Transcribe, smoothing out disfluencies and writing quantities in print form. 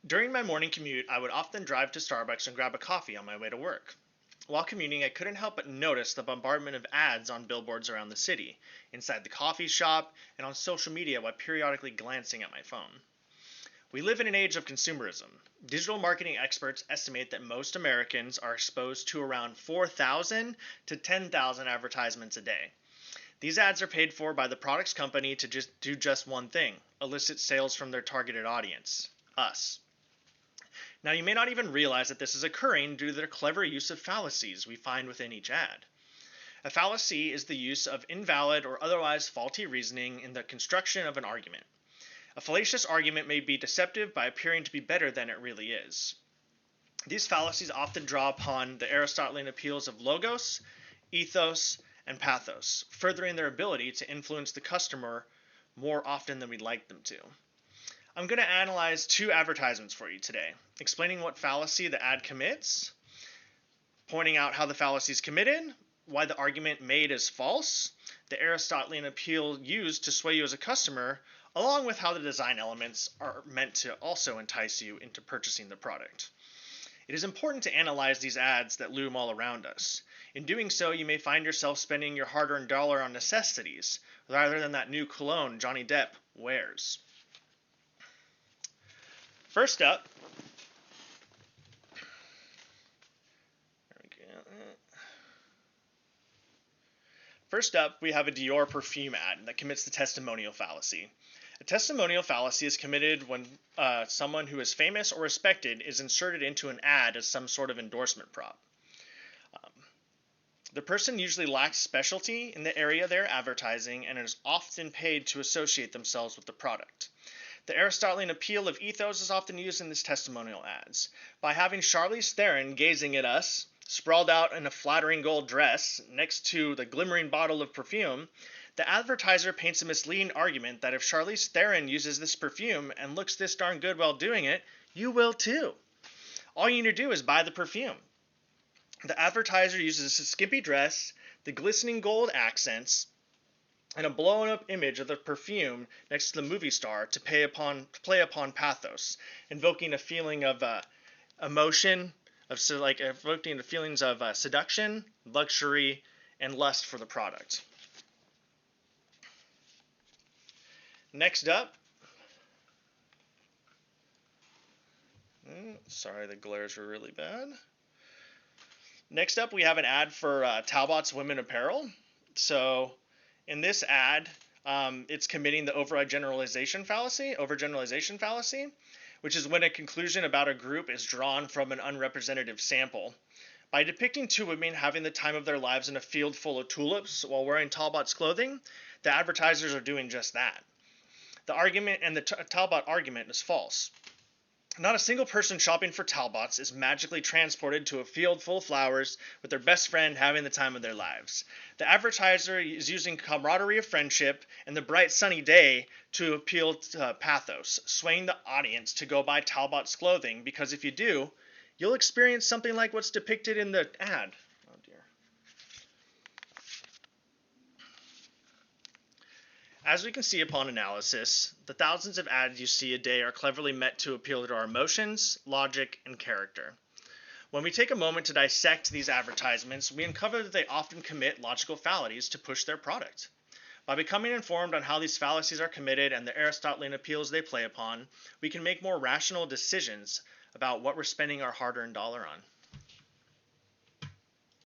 During my morning commute, I would often drive to Starbucks and grab a coffee on my way to work. While commuting, I couldn't help but notice the bombardment of ads on billboards around the city, inside the coffee shop, and on social media while periodically glancing at my phone. We live in an age of consumerism. Digital marketing experts estimate that most Americans are exposed to around 4,000 to 10,000 advertisements a day. These ads are paid for by the product's company to just do just one thing: elicit sales from their targeted audience, us. Now, you may not even realize that this is occurring due to their clever use of fallacies we find within each ad. A fallacy is the use of invalid or otherwise faulty reasoning in the construction of an argument. A fallacious argument may be deceptive by appearing to be better than it really is. These fallacies often draw upon the Aristotelian appeals of logos, ethos, and pathos, furthering their ability to influence the customer more often than we'd like them to. I'm going to analyze two advertisements for you today, explaining what fallacy the ad commits, pointing out how the fallacy is committed, why the argument made is false, the Aristotelian appeal used to sway you as a customer, along with how the design elements are meant to also entice you into purchasing the product. It is important to analyze these ads that loom all around us. In doing so, you may find yourself spending your hard-earned dollar on necessities, rather than that new cologne Johnny Depp wears. First up, we have a Dior perfume ad that commits the testimonial fallacy. A testimonial fallacy is committed when someone who is famous or respected is inserted into an ad as some sort of endorsement prop. The person usually lacks specialty in the area they're advertising and is often paid to associate themselves with the product. The Aristotelian appeal of ethos is often used in these testimonial ads. By having Charlize Theron gazing at us, sprawled out in a flattering gold dress next to the glimmering bottle of perfume, the advertiser paints a misleading argument that if Charlize Theron uses this perfume and looks this darn good while doing it, you will too. All you need to do is buy the perfume. The advertiser uses a skimpy dress, the glistening gold accents, and a blown-up image of the perfume next to the movie star to play upon pathos, invoking a feeling of emotion, evoking the feelings of seduction, luxury, and lust for the product. Next up, sorry, the glares were really bad. Next up, we have an ad for Talbot's Women Apparel. So, in this ad, it's committing the overgeneralization fallacy, which is when a conclusion about a group is drawn from an unrepresentative sample. By depicting two women having the time of their lives in a field full of tulips while wearing Talbot's clothing, the advertisers are doing just that. The argument and the Talbot argument is false. Not a single person shopping for Talbots is magically transported to a field full of flowers with their best friend having the time of their lives. The advertiser is using camaraderie of friendship and the bright sunny day to appeal to pathos, swaying the audience to go buy Talbot's clothing, because if you do, you'll experience something like what's depicted in the ad. Oh dear. As we can see upon analysis, the thousands of ads you see a day are cleverly meant to appeal to our emotions, logic, and character. When we take a moment to dissect these advertisements, we uncover that they often commit logical fallacies to push their product. By becoming informed on how these fallacies are committed and the Aristotelian appeals they play upon, we can make more rational decisions about what we're spending our hard-earned dollar on.